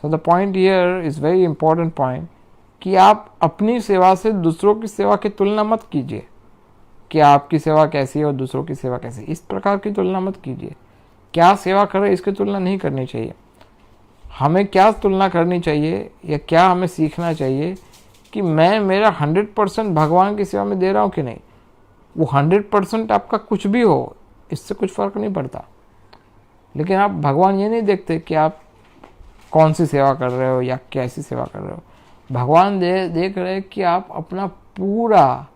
So the point here is very important point कि आप अपनी सेवा से दूसरों की सेवा की तुलना मत कीजिए कि आपकी सेवा कैसी है और दूसरों की सेवा कैसी है, इस प्रकार की तुलना मत कीजिए। क्या सेवा कर रहे हैं इसकी तुलना नहीं करनी चाहिए। हमें क्या तुलना करनी चाहिए या क्या हमें सीखना चाहिए कि मैं मेरा 100% भगवान की सेवा में दे रहा हूँ कि नहीं। वो 100% आपका कुछ भी हो, इससे कुछ फ़र्क नहीं पड़ता, लेकिन आप भगवान ये नहीं देखते कि आप कौन सी सेवा कर रहे हो या कैसी सेवा कर रहे हो। भगवान देख रहे हैं कि आप अपना पूरा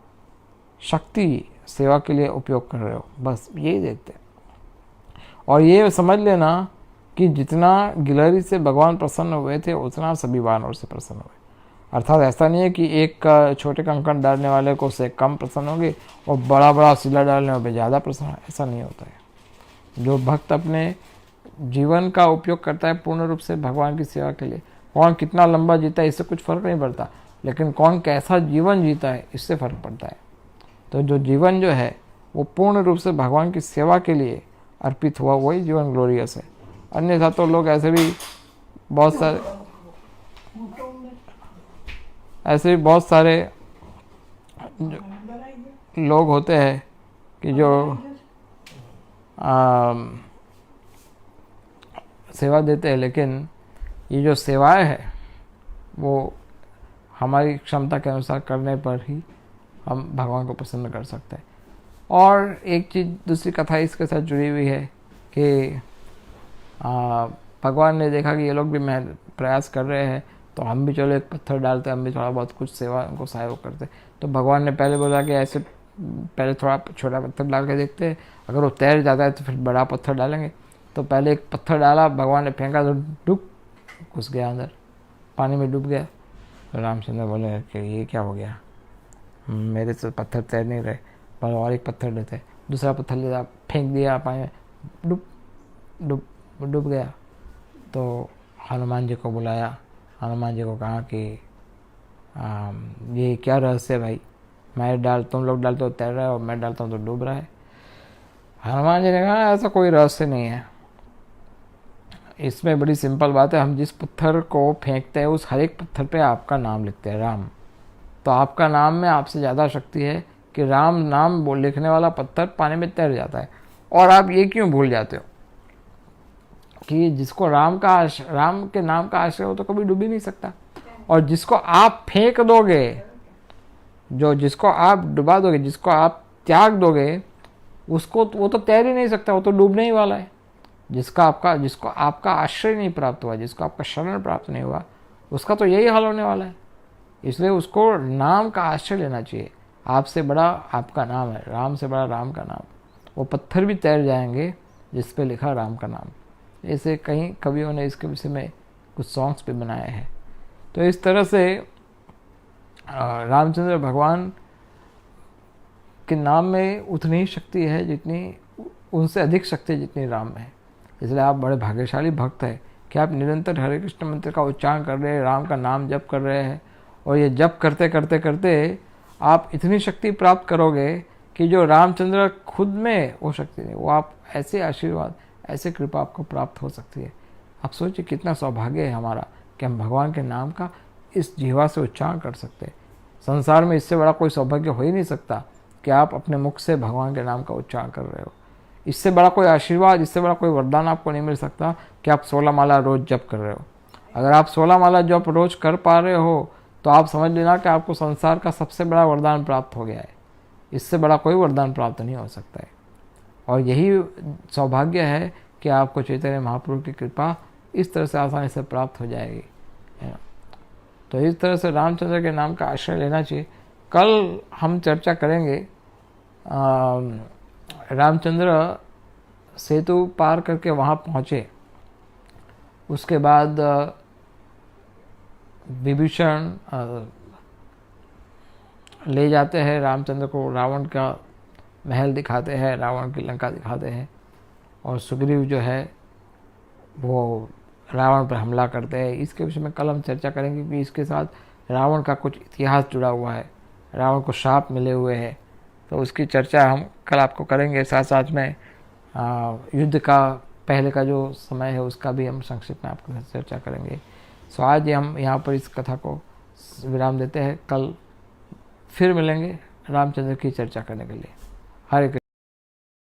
शक्ति सेवा के लिए उपयोग कर रहे हो, बस यही देखते हैं। और ये समझ लेना कि जितना गिलहरी से भगवान प्रसन्न हुए थे उतना सभी वानर से प्रसन्न हुए। अर्थात ऐसा नहीं है कि एक छोटे कंकड़ डालने वाले को से कम प्रसन्न होंगे और बड़ा बड़ा शिला डालने वाले ज़्यादा प्रसन्न, ऐसा नहीं होता है। जो भक्त अपने जीवन का उपयोग करता है पूर्ण रूप से भगवान की सेवा के लिए, कौन कितना लंबा जीता है इससे कुछ फ़र्क नहीं पड़ता, लेकिन कौन कैसा जीवन जीता है इससे फ़र्क पड़ता है। तो जो जीवन जो है वो पूर्ण रूप से भगवान की सेवा के लिए अर्पित हुआ, वही जीवन ग्लोरियस है। अन्यथा तो लोग ऐसे भी बहुत सारे लोग होते हैं कि जो सेवा देते हैं, लेकिन ये जो सेवाएं है वो हमारी क्षमता के अनुसार करने पर ही हम भगवान को प्रसन्न कर सकते हैं। और एक चीज़ दूसरी कथा इसके साथ जुड़ी हुई है कि भगवान ने देखा कि ये लोग भी प्रयास कर रहे हैं, तो हम भी चलो एक पत्थर डालते, हम भी थोड़ा बहुत कुछ सेवा उनको सहयोग करते। तो भगवान ने पहले बोला कि ऐसे पहले थोड़ा छोटा पत्थर डाल के देखते हैं, अगर वो तैर जाता है तो फिर बड़ा पत्थर डालेंगे। तो पहले एक पत्थर डाला, भगवान ने फेंका तो डूब घुस गया अंदर, पानी में डूब गया। तो रामचंद्र बोले कि ये क्या हो गया, मेरे से पत्थर तैर नहीं रहे, पर और एक पत्थर लेते। दूसरा पत्थर लिया, फेंक दिया पानी में, डूब गया। तो हनुमान जी को बुलाया। हनुमान जी को कहा कि ये क्या रहस्य है भाई, तुम लोग डालते हो तैर रहा है और मैं डालता हूँ तो डूब रहा है। हनुमान जी ने कहा ऐसा कोई रहस्य नहीं है, इसमें बड़ी सिंपल बात है, हम जिस पत्थर को फेंकते हैं उस हर एक पत्थर पे आपका नाम लिखते हैं, राम। तो आपका नाम में आपसे ज़्यादा शक्ति है कि राम नाम लिखने वाला पत्थर पानी में तैर जाता है। और आप ये क्यों भूल जाते हो कि जिसको राम के नाम का आश्रय हो तो कभी डूब ही नहीं सकता। और जिसको आप फेंक दोगे, जिसको आप डुबा दोगे, जिसको आप त्याग दोगे, उसको वो तो तैर ही नहीं सकता, वो तो डूबने ही वाला है। जिसको आपका आश्रय नहीं प्राप्त हुआ, जिसको आपका शरण प्राप्त नहीं हुआ, उसका तो यही हाल होने वाला है। इसलिए उसको नाम का आश्रय लेना चाहिए। आपसे बड़ा आपका नाम है, राम से बड़ा राम का नाम। वो पत्थर भी तैर जाएंगे जिस पे लिखा राम का नाम। ऐसे कई कवियों ने इसके विषय में कुछ सॉन्ग्स भी बनाए हैं। तो इस तरह से रामचंद्र भगवान के नाम में उतनी ही शक्ति है जितनी, उनसे अधिक शक्ति जितनी राम में है। इसलिए आप बड़े भाग्यशाली भक्त हैं कि आप निरंतर हरे कृष्ण मंत्र का उच्चारण कर रहे हैं, राम का नाम जप कर रहे हैं। और ये जप करते करते करते आप इतनी शक्ति प्राप्त करोगे कि जो रामचंद्र खुद में वो शक्ति नहीं, वो आप ऐसे आशीर्वाद, ऐसे कृपा आपको प्राप्त हो सकती है। आप सोचिए कितना सौभाग्य है हमारा कि हम भगवान के नाम का इस जीवा से उच्चारण कर सकते हैं। संसार में इससे बड़ा कोई सौभाग्य हो ही नहीं सकता कि आप अपने मुख से भगवान के नाम का उच्चारण कर रहे हो। इससे बड़ा कोई आशीर्वाद, इससे बड़ा कोई वरदान आपको नहीं मिल सकता कि आप 16 माला रोज जप कर रहे हो। अगर आप 16 माला जप रोज कर पा रहे हो तो आप समझ लेना कि आपको संसार का सबसे बड़ा वरदान प्राप्त हो गया है। इससे बड़ा कोई वरदान प्राप्त नहीं हो सकता है। और यही सौभाग्य है कि आपको चैतन्य महाप्रभु की कृपा इस तरह से आसानी से प्राप्त हो जाएगी। तो इस तरह से रामचंद्र के नाम का आश्रय लेना चाहिए। कल हम चर्चा करेंगे रामचंद्र सेतु पार करके वहाँ पहुँचे, उसके बाद विभीषण ले जाते हैं रामचंद्र को, रावण का महल दिखाते हैं, रावण की लंका दिखाते हैं। और सुग्रीव जो है वो रावण पर हमला करते हैं। इसके विषय में कल हम चर्चा करेंगे कि इसके साथ रावण का कुछ इतिहास जुड़ा हुआ है, रावण को शाप मिले हुए हैं। तो उसकी चर्चा हम कल आपको करेंगे। साथ साथ में युद्ध का पहले का जो समय है उसका भी हम संक्षिप्त में आपके साथ चर्चा करेंगे। सो आज हम यहाँ पर इस कथा को विराम देते हैं। कल फिर मिलेंगे रामचंद्र की चर्चा करने के लिए। हरे कृष्ण।